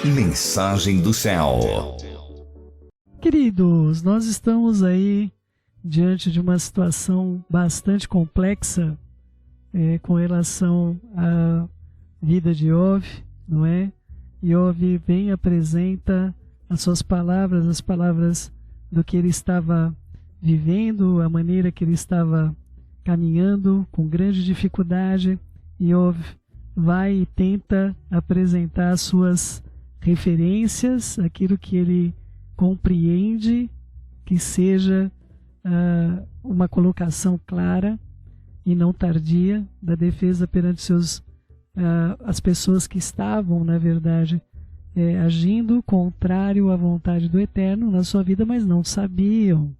Mensagem do céu. Queridos, nós estamos aí diante de uma situação bastante complexa com relação à vida de Iov, não é? Iov vem e apresenta as suas palavras, as palavras do que ele estava vivendo, a maneira que ele estava caminhando com grande dificuldade. Iov vai e tenta apresentar as suas referências, aquilo que ele compreende, que seja uma colocação clara e não tardia da defesa perante as pessoas que estavam, na verdade, agindo contrário à vontade do Eterno na sua vida, mas não sabiam.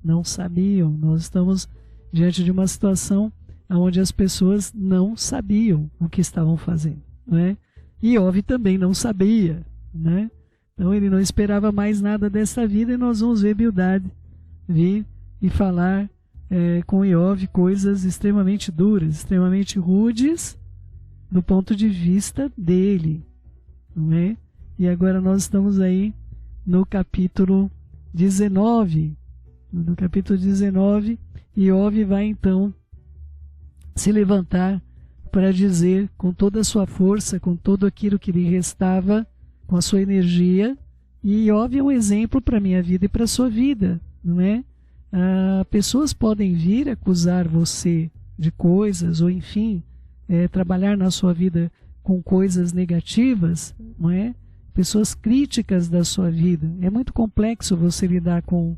Nós estamos diante de uma situação onde as pessoas não sabiam o que estavam fazendo, não é? E Iov também não sabia, né? Então ele não esperava mais nada dessa vida, e nós vamos ver Bildad vir e falar com Iov coisas extremamente duras, extremamente rudes do ponto de vista dele, não é? E agora nós estamos aí no capítulo 19. No capítulo 19, Iov vai então se levantar para dizer com toda a sua força, com tudo aquilo que lhe restava, com a sua energia. E Iov é um exemplo para a minha vida e para a sua vida, não é? Pessoas podem vir acusar você de coisas, ou enfim, trabalhar na sua vida com coisas negativas, não é? Pessoas críticas da sua vida. É muito complexo você lidar com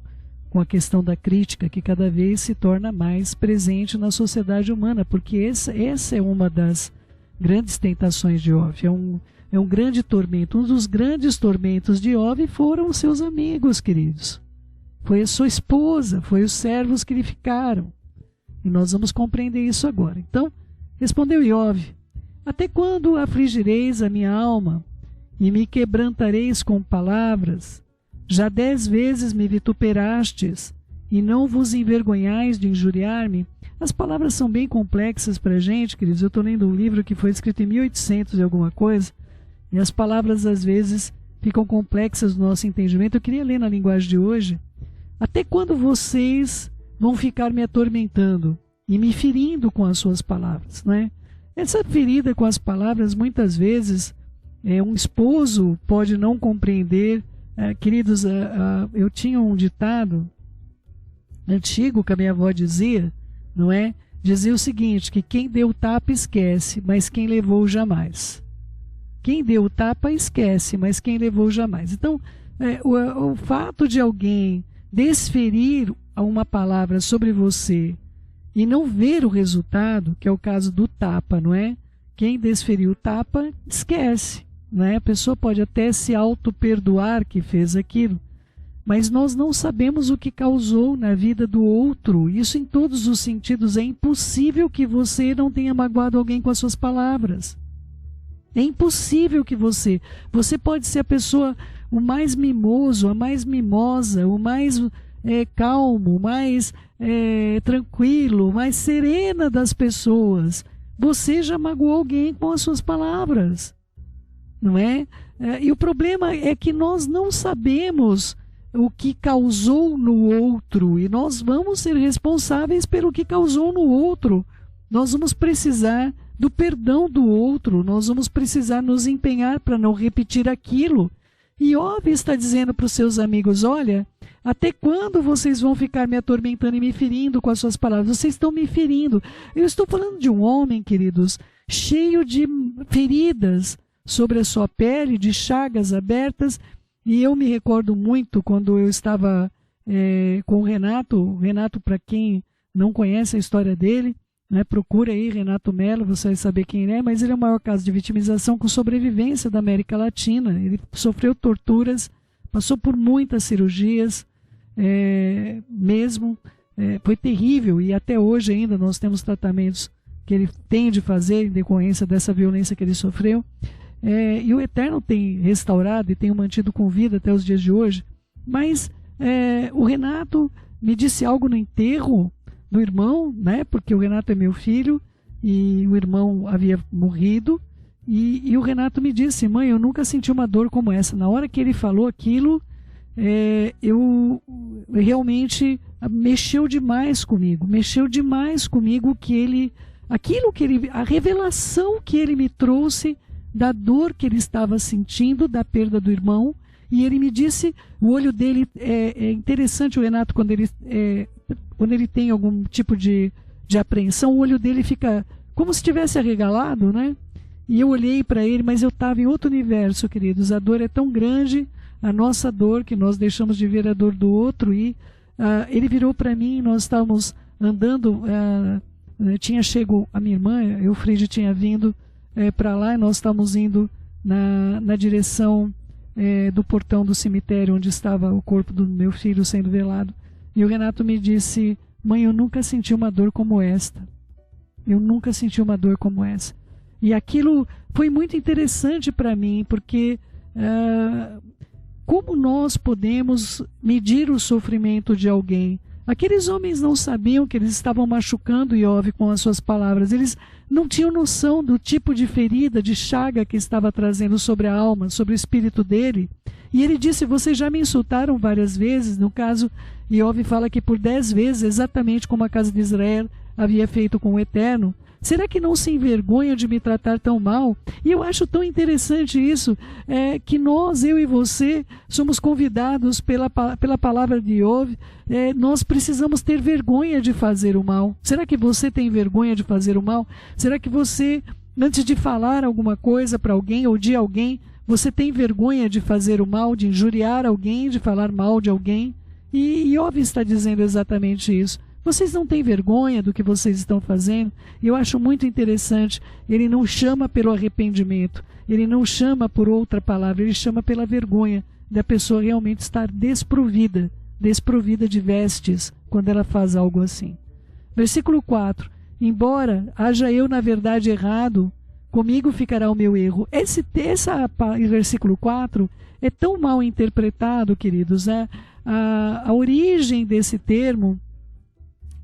a questão da crítica, que cada vez se torna mais presente na sociedade humana, porque essa é uma das grandes tentações de Iov. É um grande tormento. Um dos grandes tormentos de Iov foram os seus amigos, queridos. Foi a sua esposa, foi os servos que lhe ficaram. E nós vamos compreender isso agora. Então, respondeu Iov: até quando afligireis a minha alma e me quebrantareis com palavras? Já 10 vezes me vituperastes, e não vos envergonhais de injuriar-me. As palavras são bem complexas para a gente, queridos. Eu estou lendo um livro que foi escrito em 1800 e alguma coisa, e as palavras às vezes ficam complexas no nosso entendimento. Eu queria ler na linguagem de hoje. Até quando vocês vão ficar me atormentando e me ferindo com as suas palavras, né? Essa ferida com as palavras, muitas vezes, um esposo pode não compreender. Queridos, eu tinha um ditado antigo que a minha avó dizia, não é? Dizia o seguinte, que quem deu tapa esquece, mas quem levou jamais. Quem deu tapa esquece, mas quem levou jamais. Então, o fato de alguém desferir uma palavra sobre você e não ver o resultado, que é o caso do tapa, não é? Quem desferiu o tapa esquece. A pessoa pode até se auto-perdoar que fez aquilo, mas nós não sabemos o que causou na vida do outro. Isso em todos os sentidos. É impossível que você não tenha magoado alguém com as suas palavras. É impossível que você pode ser a pessoa, o mais mimoso, a mais mimosa, o mais calmo, o mais tranquilo, o mais serena das pessoas. Você já magoou alguém com as suas palavras. Não é? E o problema é que nós não sabemos o que causou no outro, e nós vamos ser responsáveis pelo que causou no outro. Nós vamos precisar do perdão do outro, nós vamos precisar nos empenhar para não repetir aquilo. E Iov está dizendo para os seus amigos: olha, até quando vocês vão ficar me atormentando e me ferindo com as suas palavras? Vocês estão me ferindo. Eu estou falando de um homem, queridos, cheio de feridas sobre a sua pele, de chagas abertas. E eu me recordo muito quando eu estava com o Renato. Renato, para quem não conhece a história dele, né, procura aí Renato Melo, você vai saber quem ele é, mas ele é o maior caso de vitimização com sobrevivência da América Latina. Ele sofreu torturas, passou por muitas cirurgias, foi terrível, e até hoje ainda nós temos tratamentos que ele tem de fazer em decorrência dessa violência que ele sofreu. E o Eterno tem restaurado e tem o mantido com vida até os dias de hoje. Mas o Renato me disse algo no enterro do irmão, né? Porque o Renato é meu filho e o irmão havia morrido. E o Renato me disse: mãe, eu nunca senti uma dor como essa. Na hora que ele falou aquilo, eu realmente mexeu demais comigo a revelação que ele me trouxe da dor que ele estava sentindo, da perda do irmão. E ele me disse, o olho dele é interessante, o Renato, quando ele tem algum tipo de apreensão, o olho dele fica como se tivesse arregalado, né? E eu olhei para ele, mas eu estava em outro universo, queridos. A dor é tão grande, a nossa dor, que nós deixamos de ver a dor do outro. E ele virou para mim, nós estávamos andando, tinha chego a minha irmã, Eufride tinha vindo para lá, e nós estávamos indo na direção do portão do cemitério, onde estava o corpo do meu filho sendo velado. E o Renato me disse: mãe, eu nunca senti uma dor como esta. Eu nunca senti uma dor como essa. E aquilo foi muito interessante para mim, porque como nós podemos medir o sofrimento de alguém? Aqueles homens não sabiam que eles estavam machucando Iove com as suas palavras. Eles não tinham noção do tipo de ferida, de chaga que estava trazendo sobre a alma, sobre o espírito dele. E ele disse: vocês já me insultaram várias vezes. No caso, Iove fala que por 10 vezes, exatamente como a casa de Israel havia feito com o Eterno. Será que não se envergonha de me tratar tão mal? E eu acho tão interessante isso, que nós, eu e você, somos convidados pela palavra de Iove. Nós precisamos ter vergonha de fazer o mal. Será que você tem vergonha de fazer o mal? Será que você, antes de falar alguma coisa para alguém ou de alguém, você tem vergonha de fazer o mal, de injuriar alguém, de falar mal de alguém? E Iove está dizendo exatamente isso. Vocês não têm vergonha do que vocês estão fazendo? E eu acho muito interessante, ele não chama pelo arrependimento, ele não chama por outra palavra, ele chama pela vergonha da pessoa realmente estar desprovida de vestes quando ela faz algo assim. Versículo 4: embora haja eu na verdade errado, comigo ficará o meu erro. Esse versículo 4 é tão mal interpretado, queridos. A origem desse termo,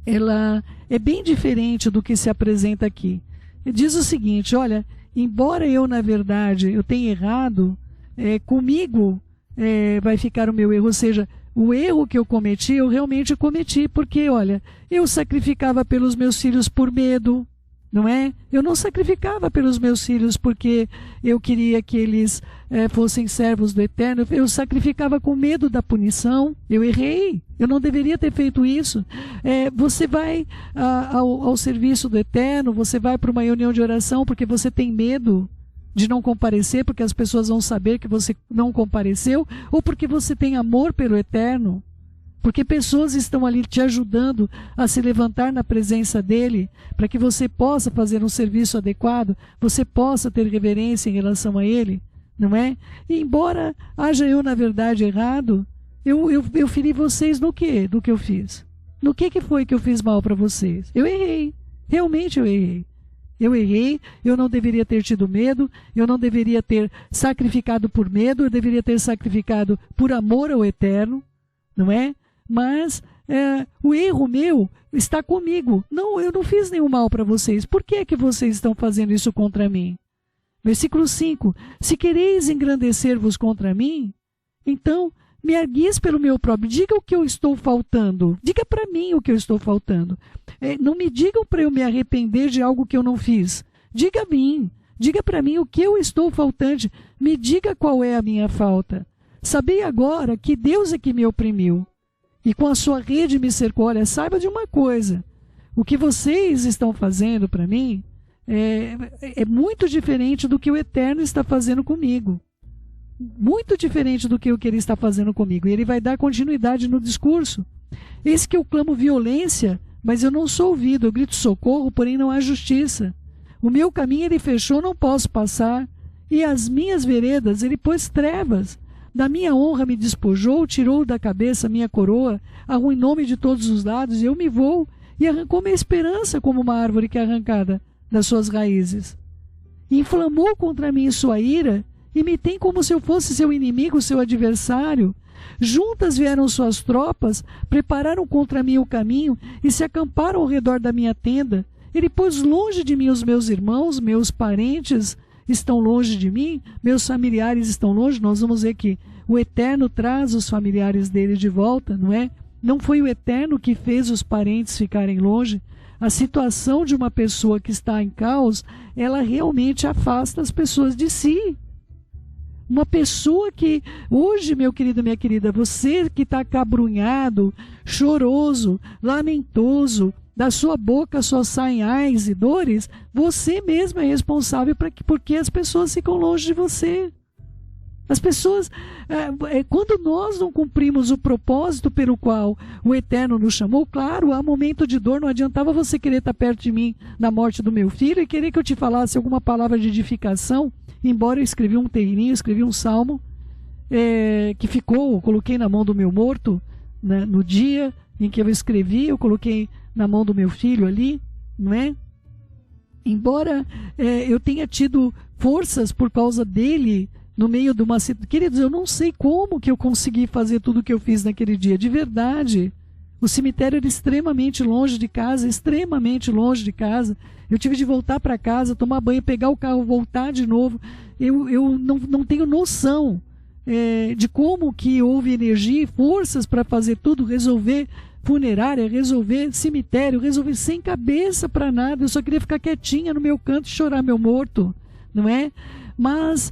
ela é bem diferente do que se apresenta aqui. Diz o seguinte: olha, embora eu na verdade eu tenha errado, comigo vai ficar o meu erro. Ou seja, o erro que eu cometi, eu realmente cometi, porque olha, eu sacrificava pelos meus filhos por medo, não é? Eu não sacrificava pelos meus filhos porque eu queria que eles fossem servos do Eterno. Eu sacrificava com medo da punição. Eu errei. Eu não deveria ter feito isso. Você vai ao serviço do Eterno, você vai para uma reunião de oração porque você tem medo de não comparecer, porque as pessoas vão saber que você não compareceu, ou porque você tem amor pelo Eterno? Porque pessoas estão ali te ajudando a se levantar na presença dele, para que você possa fazer um serviço adequado, você possa ter reverência em relação a ele, não é? E embora haja eu na verdade errado, eu feri vocês no quê? Do que eu fiz? No que foi que eu fiz mal para vocês? Eu errei, realmente eu errei. Eu errei, eu não deveria ter tido medo, eu não deveria ter sacrificado por medo, eu deveria ter sacrificado por amor ao Eterno, não é? Mas o erro meu está comigo. Não, eu não fiz nenhum mal para vocês. Por que é que vocês estão fazendo isso contra mim? Versículo 5. Se quereis engrandecer-vos contra mim, então me arguis pelo meu próprio. Diga o que eu estou faltando. Diga para mim o que eu estou faltando. Não me digam para eu me arrepender de algo que eu não fiz. Diga a mim. Diga para mim o que eu estou faltante. Me diga qual é a minha falta. Sabei agora que Deus é que me oprimiu e com a sua rede me cercou. Olha, saiba de uma coisa: o que vocês estão fazendo para mim é muito diferente do que o Eterno está fazendo comigo. Muito diferente do que o que ele está fazendo comigo. E ele vai dar continuidade no discurso. Eis que eu clamo violência, mas eu não sou ouvido. Eu grito socorro, porém não há justiça. O meu caminho ele fechou, não posso passar. E as minhas veredas ele pôs trevas. Da minha honra me despojou, tirou da cabeça minha coroa, arruinou-me de todos os lados, e eu me vou, e arrancou minha esperança como uma árvore que é arrancada das suas raízes. Inflamou contra mim sua ira, e me tem como se eu fosse seu inimigo, seu adversário. Juntas vieram suas tropas, prepararam contra mim o caminho, e se acamparam ao redor da minha tenda. Ele pôs longe de mim os meus irmãos, meus parentes, estão longe de mim, meus familiares estão longe. Nós vamos ver que o Eterno traz os familiares dele de volta, não é? Não foi o Eterno que fez os parentes ficarem longe. A situação de uma pessoa que está em caos, ela realmente afasta as pessoas de si. Uma pessoa que, hoje, meu querido, minha querida, você que está acabrunhado, choroso, lamentoso, da sua boca só saem ais e dores, você mesmo é responsável porque as pessoas ficam longe de você. As pessoas, quando nós não cumprimos o propósito pelo qual o Eterno nos chamou, claro, há momento de dor, não adiantava você querer estar perto de mim na morte do meu filho e querer que eu te falasse alguma palavra de edificação, embora eu escrevi um terreirinho, escrevi um salmo, que eu coloquei na mão do meu morto, né, no dia em que eu escrevi, eu coloquei na mão do meu filho ali, não é? Embora eu tenha tido forças por causa dele, no meio de uma situação. Queridos, eu não sei como que eu consegui fazer tudo o que eu fiz naquele dia, de verdade. O cemitério era extremamente longe de casa, extremamente longe de casa. Eu tive de voltar para casa, tomar banho, pegar o carro, voltar de novo. Eu não tenho noção de como que houve energia e forças para fazer tudo, resolver funerária, resolver cemitério, resolver sem cabeça para nada. Eu só queria ficar quietinha no meu canto e chorar meu morto, não é? Mas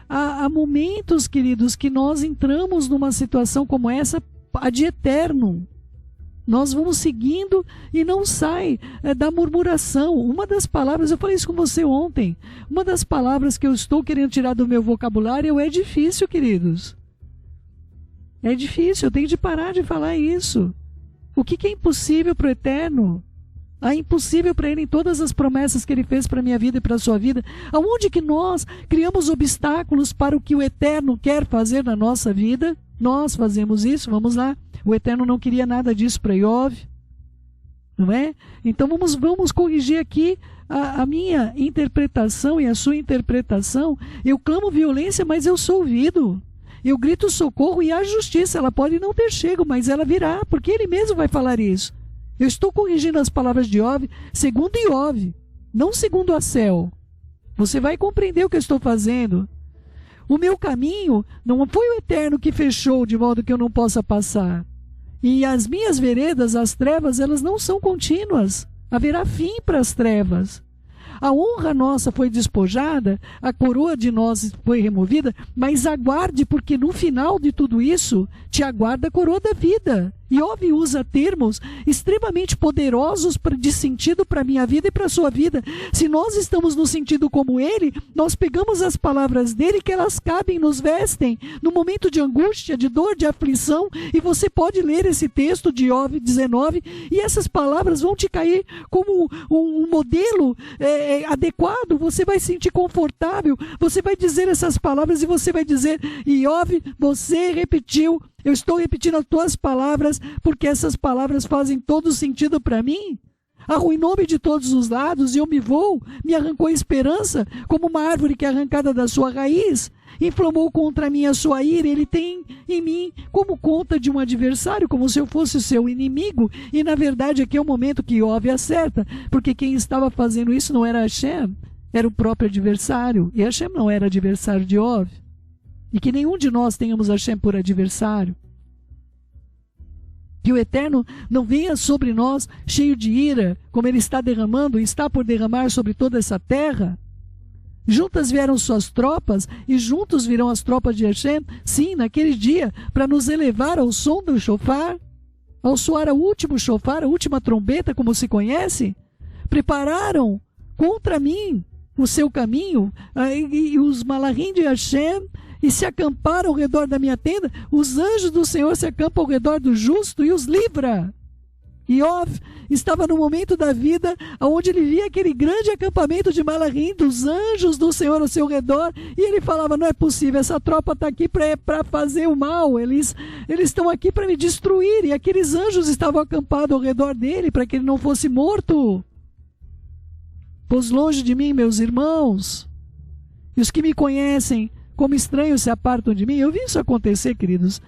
há momentos, queridos, que nós entramos numa situação como essa, de eterno. Nós vamos seguindo e não sai da murmuração. Uma das palavras, eu falei isso com você ontem, uma das palavras que eu estou querendo tirar do meu vocabulário é difícil, queridos. É difícil, eu tenho de parar de falar isso. O que é impossível para o Eterno? É impossível para Ele em todas as promessas que Ele fez para a minha vida e para a sua vida. Aonde que nós criamos obstáculos para o que o Eterno quer fazer na nossa vida? Nós fazemos isso, vamos lá. O Eterno não queria nada disso para Iov, não é? Então vamos corrigir aqui a minha interpretação e a sua interpretação. Eu clamo violência, mas eu sou ouvido. Eu grito socorro e a justiça, ela pode não ter chego, mas ela virá, porque Ele mesmo vai falar isso. Eu estou corrigindo as palavras de Iov, segundo Iov, não segundo a Cel. Você vai compreender o que eu estou fazendo. O meu caminho não foi o Eterno que fechou de modo que eu não possa passar. E as minhas veredas, as trevas, elas não são contínuas. Haverá fim para as trevas. A honra nossa foi despojada, a coroa de nós foi removida, mas aguarde, porque no final de tudo isso, te aguarda a coroa da vida. Iov usa termos extremamente poderosos de sentido para a minha vida e para a sua vida. Se nós estamos no sentido como ele, nós pegamos as palavras dele, que elas cabem, nos vestem, no momento de angústia, de dor, de aflição, e você pode ler esse texto de Iov 19, e essas palavras vão te cair como um modelo adequado. Você vai se sentir confortável, você vai dizer essas palavras e você vai dizer: Iov, você repetiu, eu estou repetindo as tuas palavras, porque essas palavras fazem todo sentido para mim. Arruinou-me de todos os lados e eu me arrancou a esperança, como uma árvore que é arrancada da sua raiz. Inflamou contra mim a sua ira, ele tem em mim como conta de um adversário, como se eu fosse o seu inimigo. E na verdade aqui é o momento que Iov acerta, porque quem estava fazendo isso não era Hashem, era o próprio adversário. E Hashem não era adversário de Iov. E que nenhum de nós tenhamos Hashem por adversário. Que o Eterno não venha sobre nós cheio de ira, como Ele está derramando e está por derramar sobre toda essa terra. Juntas vieram suas tropas, e juntos virão as tropas de Hashem, sim, naquele dia, para nos elevar ao som do shofar, ao soar o último shofar, a última trombeta, como se conhece. Prepararam contra mim o seu caminho, e os malachim de Hashem, e se acamparam ao redor da minha tenda. Os anjos do Senhor se acampam ao redor do justo e os livra. Iov estava no momento da vida onde ele via aquele grande acampamento de malachim, dos anjos do Senhor ao seu redor, e ele falava: não é possível, essa tropa está aqui para fazer o mal, eles estão aqui para me destruir, e aqueles anjos estavam acampados ao redor dele para que ele não fosse morto. Pois longe de mim, meus irmãos, e os que me conhecem como estranhos se apartam de mim. Eu vi isso acontecer, queridos,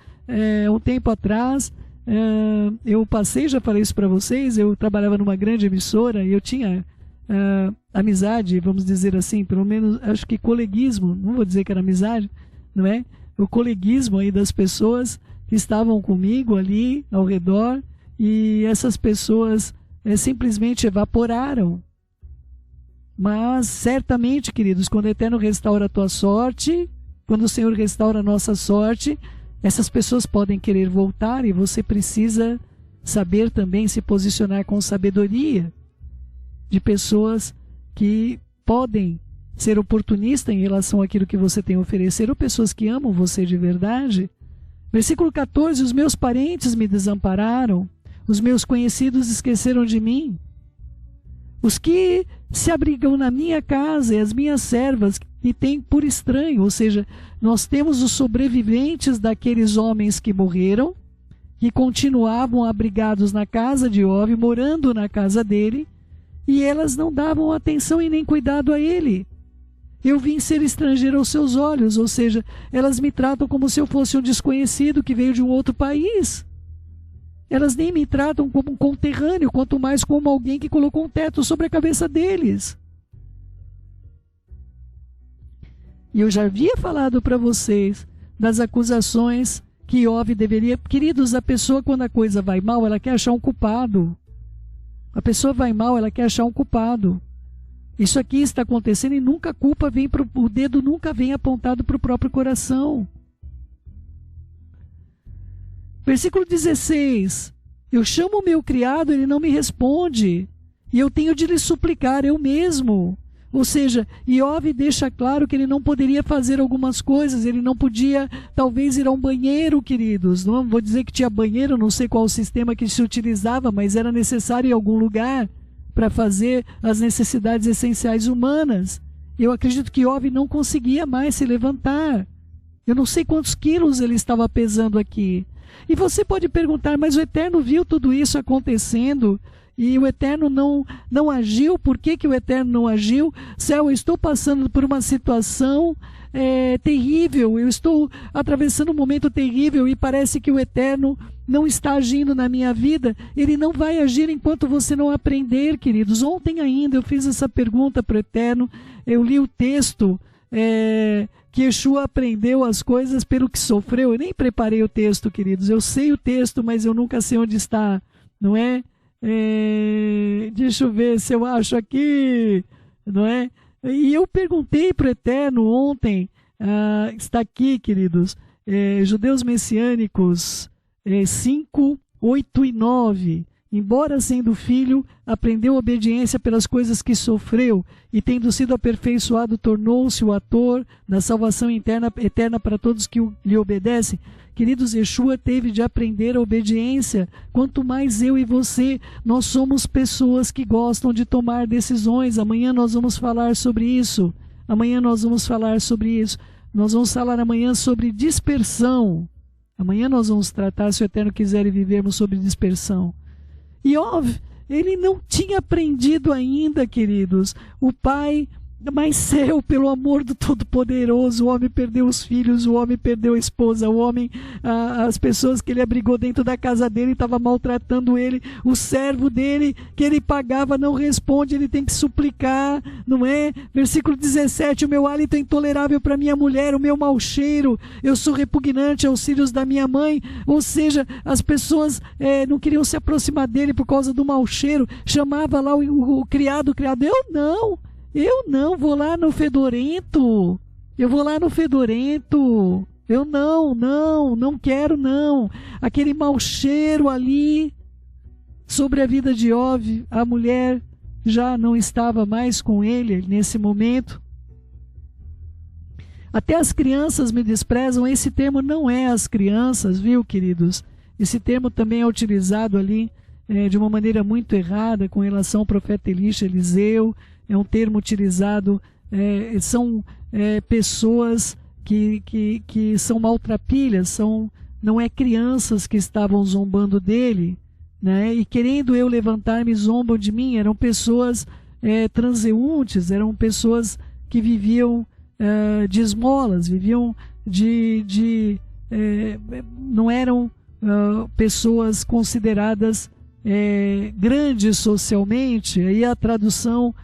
um tempo atrás. Eu passei, já falei isso para vocês, eu trabalhava numa grande emissora e eu tinha amizade, vamos dizer assim, pelo menos acho que coleguismo, não vou dizer que era amizade, não é? O coleguismo aí das pessoas que estavam comigo ali ao redor, e essas pessoas simplesmente evaporaram. Mas certamente, queridos, quando o Eterno restaura a tua sorte, quando o Senhor restaura a nossa sorte, essas pessoas podem querer voltar, e você precisa saber também se posicionar com sabedoria, de pessoas que podem ser oportunistas em relação àquilo que você tem a oferecer, ou pessoas que amam você de verdade. Versículo 14, os meus parentes me desampararam, os meus conhecidos esqueceram de mim. Os que se abrigam na minha casa e as minhas servas me têm por estranho. Ou seja, nós temos os sobreviventes daqueles homens que morreram, que continuavam abrigados na casa de Iov, morando na casa dele, e elas não davam atenção e nem cuidado a ele. Eu vim ser estrangeiro aos seus olhos, ou seja, elas me tratam como se eu fosse um desconhecido que veio de um outro país. Elas nem me tratam como um conterrâneo, quanto mais como alguém que colocou um teto sobre a cabeça deles. E eu já havia falado para vocês das acusações que Iov deveria... Queridos, a pessoa, quando a coisa vai mal, ela quer achar um culpado. A pessoa vai mal, ela quer achar um culpado. Isso aqui está acontecendo e nunca a culpa vem o dedo nunca vem apontado para o próprio coração. Versículo 16. Eu chamo o meu criado, ele não me responde, e eu tenho de lhe suplicar eu mesmo. Ou seja, Iov deixa claro que ele não poderia fazer algumas coisas, ele não podia talvez ir a um banheiro, queridos. Não vou dizer que tinha banheiro, não sei qual o sistema que se utilizava, mas era necessário em algum lugar para fazer as necessidades essenciais humanas. Eu acredito que Iov não conseguia mais se levantar. Eu não sei quantos quilos ele estava pesando aqui. E você pode perguntar, mas o Eterno viu tudo isso acontecendo e o Eterno não agiu? Por que o Eterno não agiu? Céu, eu estou passando por uma situação terrível, eu estou atravessando um momento terrível e parece que o Eterno não está agindo na minha vida. Ele não vai agir enquanto você não aprender, queridos. Ontem ainda eu fiz essa pergunta para o Eterno, eu li o texto que Yeshua aprendeu as coisas pelo que sofreu. Eu nem preparei o texto, queridos. Eu sei o texto, mas eu nunca sei onde está, não é? Deixa eu ver se eu acho aqui, não é? E eu perguntei para o Eterno ontem, está aqui, queridos, Judeus Messiânicos 5, 8 e 9. Embora sendo filho, aprendeu obediência pelas coisas que sofreu, e tendo sido aperfeiçoado, tornou-se o ator da salvação eterna para todos que lhe obedecem. Queridos, Yeshua teve de aprender a obediência. Quanto mais eu e você, nós somos pessoas que gostam de tomar decisões. Amanhã nós vamos falar sobre isso. Nós vamos falar amanhã sobre dispersão. Amanhã nós vamos tratar, se o Eterno quiser, e vivermos sobre dispersão. Iov, ele não tinha aprendido ainda, queridos. O pai, mas céu, pelo amor do Todo-Poderoso, o homem perdeu os filhos, o homem perdeu a esposa, o homem, as pessoas que ele abrigou dentro da casa dele, estava maltratando ele, o servo dele, que ele pagava, não responde, ele tem que suplicar, não é? Versículo 17, o meu hálito é intolerável para minha mulher, o meu mau cheiro, eu sou repugnante aos filhos da minha mãe. Ou seja, as pessoas não queriam se aproximar dele por causa do mau cheiro, chamava lá o criado, eu não, vou lá no fedorento. Eu não quero não. Aquele mau cheiro ali sobre a vida de Iov, a mulher já não estava mais com ele nesse momento. Até as crianças me desprezam. Esse termo não é as crianças, viu, queridos? Esse termo também é utilizado ali de uma maneira muito errada com relação ao profeta Eliseu. É um termo utilizado, são pessoas que são maltrapilhas, não é crianças que estavam zombando dele, né? E querendo eu levantar-me, zombam de mim. Eram pessoas transeuntes, eram pessoas que viviam de esmolas, viviam não eram pessoas consideradas grandes socialmente. Aí a tradução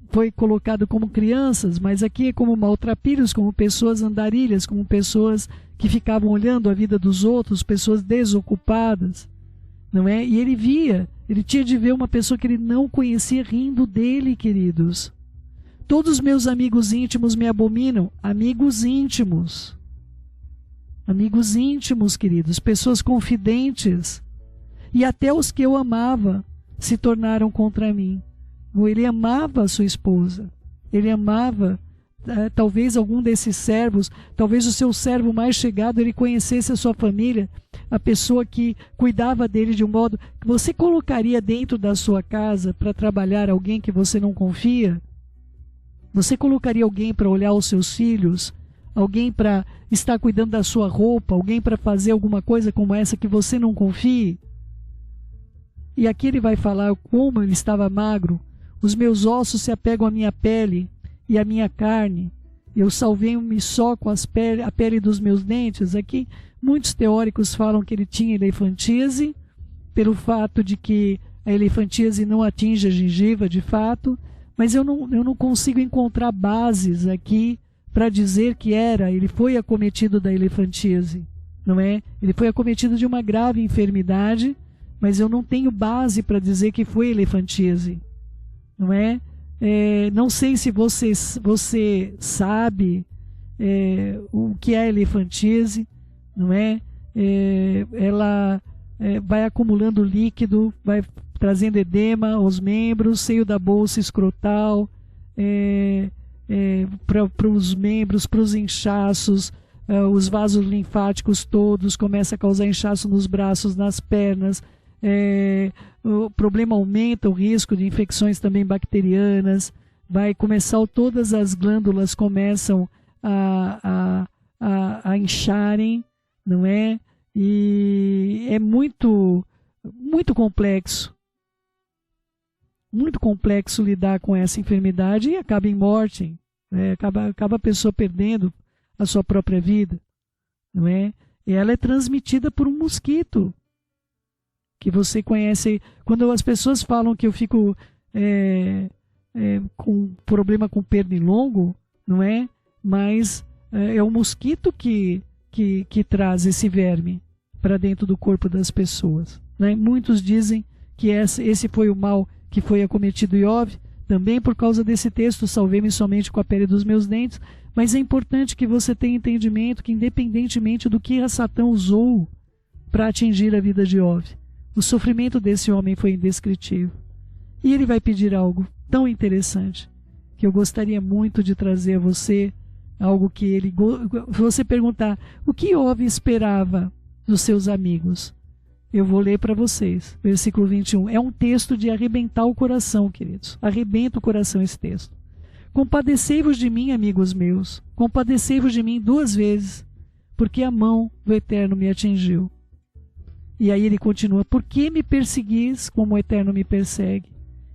foi colocado como crianças, mas aqui é como maltrapilhos, como pessoas andarilhas, como pessoas que ficavam olhando a vida dos outros, pessoas desocupadas, não é? E ele tinha de ver uma pessoa que ele não conhecia rindo dele, queridos. Todos os meus amigos íntimos me abominam. Amigos íntimos. Amigos íntimos, queridos. Pessoas confidentes. E até os que eu amava se tornaram contra mim. Ele amava a sua esposa. Ele amava, talvez algum desses servos, talvez o seu servo mais chegado, ele conhecesse a sua família, a pessoa que cuidava dele de um modo que você colocaria dentro da sua casa para trabalhar alguém que você não confia? Você colocaria alguém para olhar os seus filhos? Alguém para estar cuidando da sua roupa? Alguém para fazer alguma coisa como essa que você não confie? E aqui ele vai falar como ele estava magro. Os meus ossos se apegam à minha pele e à minha carne. Eu salvei-me só com a pele dos meus dentes. Aqui muitos teóricos falam que ele tinha elefantíase, pelo fato de que a elefantíase não atinge a gengiva de fato. Mas eu não consigo encontrar bases aqui para dizer que ele foi acometido da elefantíase, não é? Ele foi acometido de uma grave enfermidade, mas eu não tenho base para dizer que foi elefantíase, não é? Não sei se você sabe o que é elefantíase, não é? Ela vai acumulando líquido, vai trazendo edema aos membros, seio da bolsa escrotal, para os membros, para os inchaços, os vasos linfáticos todos, começa a causar inchaço nos braços, nas pernas, o problema aumenta o risco de infecções também bacterianas, vai começar, todas as glândulas começam a incharem, não é? E é muito complexo. Muito complexo lidar com essa enfermidade e acaba em morte, né? Acaba a pessoa perdendo a sua própria vida, não é? E ela é transmitida por um mosquito que você conhece. Quando as pessoas falam que eu fico com problema com pernilongo, não é? Mas é o mosquito que traz esse verme para dentro do corpo das pessoas, né? Muitos dizem que esse foi o mal que foi acometido Iov, também por causa desse texto, salvei-me somente com a pele dos meus dentes, mas é importante que você tenha entendimento que, independentemente do que Satã usou para atingir a vida de Iov, o sofrimento desse homem foi indescritível. E ele vai pedir algo tão interessante, que eu gostaria muito de trazer a você, algo que ele... Você perguntar, o que Iov esperava dos seus amigos? Eu vou ler para vocês, versículo 21. É um texto de arrebentar o coração, queridos. Arrebenta o coração esse texto. Compadecei-vos de mim, amigos meus. Compadecei-vos de mim 2 vezes, porque a mão do Eterno me atingiu. E aí ele continua, por que me perseguis como o Eterno me persegue?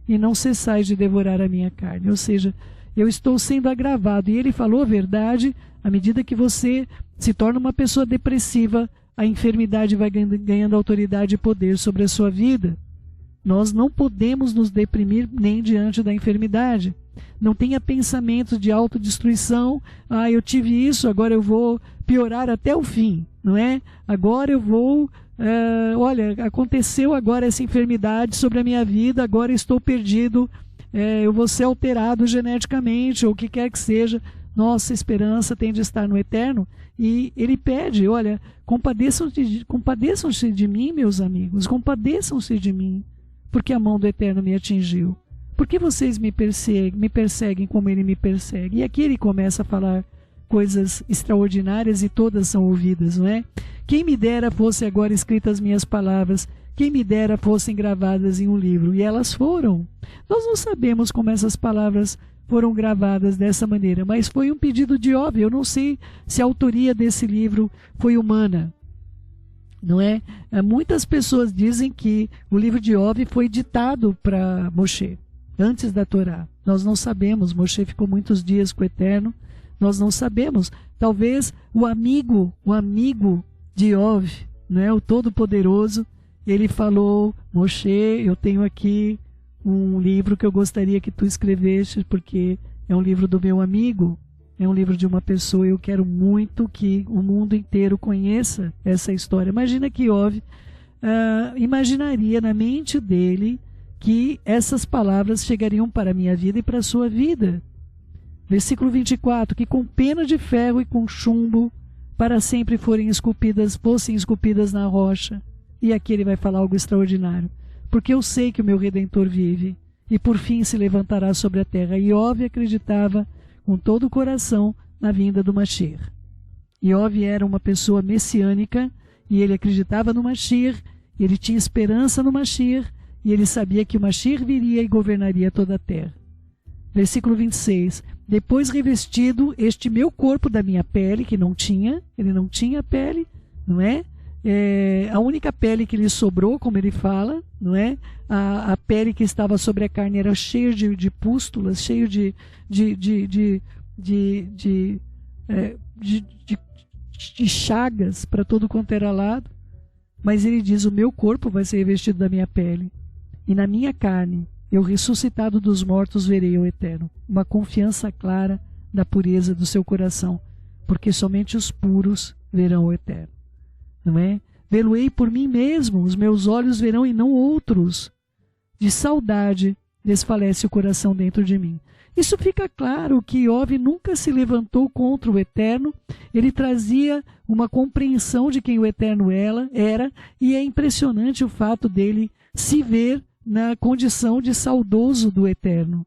E não cessais de devorar a minha carne. Ou seja, eu estou sendo agravado. E ele falou a verdade, à medida que você se torna uma pessoa depressiva, a enfermidade vai ganhando autoridade e poder sobre a sua vida. Nós não podemos nos deprimir nem diante da enfermidade. Não tenha pensamentos de autodestruição. Eu tive isso, agora eu vou piorar até o fim, não é? Agora eu vou... olha, aconteceu agora essa enfermidade sobre a minha vida, agora estou perdido, eu vou ser alterado geneticamente, ou o que quer que seja. Nossa esperança tem de estar no Eterno. E ele pede, olha, compadeçam-se de mim, meus amigos, compadeçam-se de mim, porque a mão do Eterno me atingiu. Por que vocês me perseguem como ele me persegue? E aqui ele começa a falar coisas extraordinárias e todas são ouvidas, não é? Quem me dera fosse agora escritas as minhas palavras, quem me dera fossem gravadas em um livro. E elas foram. Nós não sabemos como essas palavras foram gravadas dessa maneira, mas foi um pedido de Iov. Eu não sei se a autoria desse livro foi humana, não é? Muitas pessoas dizem que o livro de Iov foi ditado para Moshe, antes da Torá. Nós não sabemos, Moshe ficou muitos dias com o Eterno, nós não sabemos. Talvez o amigo de Iov, né, o Todo-Poderoso, ele falou, Moshe, eu tenho aqui um livro que eu gostaria que tu escrevesse, porque é um livro do meu amigo, é um livro de uma pessoa, eu quero muito que o mundo inteiro conheça essa história. Imagina que Iov imaginaria na mente dele que essas palavras chegariam para a minha vida e para a sua vida. Versículo 24, que com pena de ferro e com chumbo para sempre fossem esculpidas na rocha. E aqui ele vai falar algo extraordinário. Porque eu sei que o meu Redentor vive, e por fim se levantará sobre a terra. Iov acreditava com todo o coração na vinda do Mashiach. Iov era uma pessoa messiânica, e ele acreditava no Mashiach, ele tinha esperança no Mashiach, e ele sabia que o Mashiach viria e governaria toda a terra. Versículo 26. Depois revestido este meu corpo da minha pele, que ele não tinha pele, não é? A única pele que lhe sobrou, como ele fala, não é? A pele que estava sobre a carne era cheia de pústulas, cheio de chagas para todo quanto era lado. Mas ele diz: o meu corpo vai ser revestido da minha pele, e na minha carne eu, ressuscitado dos mortos, verei o Eterno. Uma confiança clara da pureza do seu coração, porque somente os puros verão o Eterno. Não é? Vê-lo-ei por mim mesmo, os meus olhos verão e não outros. De saudade desfalece o coração dentro de mim. Isso fica claro que Iov nunca se levantou contra o Eterno, ele trazia uma compreensão de quem o Eterno era, e é impressionante o fato dele se ver na condição de saudoso do Eterno.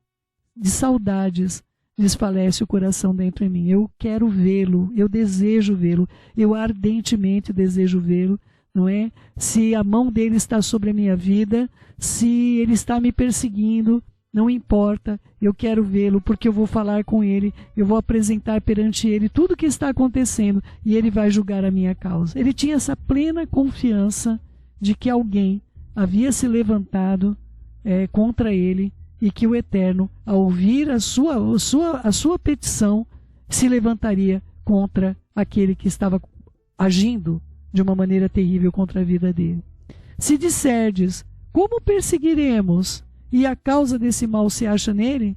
De saudades desfalece o coração dentro de mim. Eu quero vê-lo, eu desejo vê-lo, eu ardentemente desejo vê-lo, não é? Se a mão dele está sobre a minha vida, se ele está me perseguindo, não importa, eu quero vê-lo, porque eu vou falar com ele, eu vou apresentar perante ele tudo o que está acontecendo, e ele vai julgar a minha causa. Ele tinha essa plena confiança de que alguém havia se levantado contra ele, e que o Eterno, ao ouvir a sua petição, se levantaria contra aquele que estava agindo de uma maneira terrível contra a vida dele. Se disserdes: como perseguiremos, e a causa desse mal se acha nele?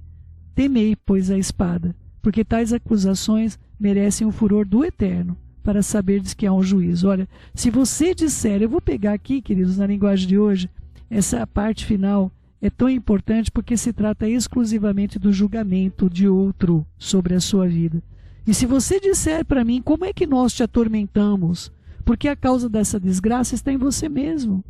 Temei, pois, a espada, porque tais acusações merecem o furor do Eterno, para saberdes que há um juízo. Olha, se você disser, eu vou pegar aqui, queridos, na linguagem de hoje, essa parte final é tão importante porque se trata exclusivamente do julgamento de outro sobre a sua vida. E se você disser para mim: como é que nós te atormentamos? Porque a causa dessa desgraça está em você mesmo.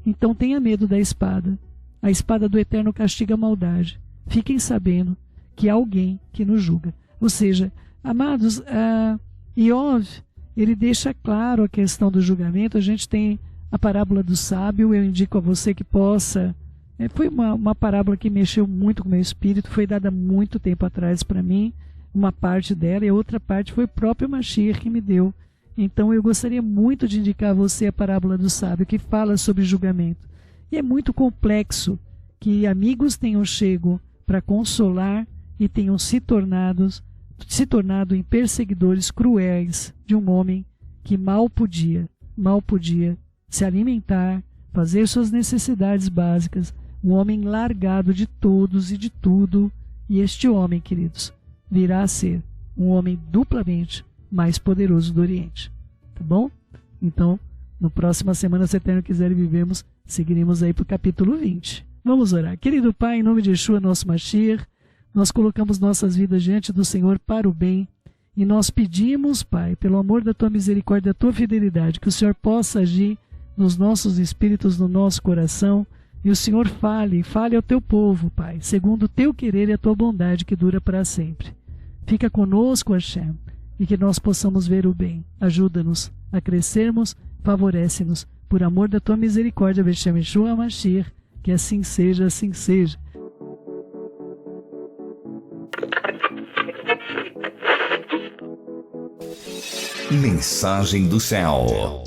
Então tenha medo da espada. A espada do Eterno castiga a maldade. Fiquem sabendo que há alguém que nos julga. Ou seja, amados, Iov, ele deixa claro a questão do julgamento. A gente tem a parábola do sábio, eu indico a você que possa. Foi uma parábola que mexeu muito com o meu espírito, foi dada muito tempo atrás para mim, uma parte dela, e a outra parte foi o próprio Mashiach que me deu. Então eu gostaria muito de indicar a você a parábola do sábio, que fala sobre julgamento. E é muito complexo que amigos tenham chego para consolar e tenham se tornado em perseguidores cruéis de um homem que mal podia se alimentar, fazer suas necessidades básicas, um homem largado de todos e de tudo. E este homem, queridos, virá a ser um homem duplamente mais poderoso do Oriente. Tá bom? Então, na próxima semana, se o Eterno quiser e vivemos, seguiremos aí para o capítulo 20. Vamos orar. Querido Pai, em nome de Yeshua, nosso Mashiach, nós colocamos nossas vidas diante do Senhor para o bem, e nós pedimos, Pai, pelo amor da Tua misericórdia, da Tua fidelidade, que o Senhor possa agir nos nossos espíritos, no nosso coração, e o Senhor fale ao Teu povo, Pai, segundo o Teu querer e a Tua bondade que dura para sempre. Fica conosco, Hashem, e que nós possamos ver o bem. Ajuda-nos a crescermos, favorece-nos, por amor da Tua misericórdia, Beshem Yeshua Mashiach, que assim seja, assim seja. Mensagem do Céu.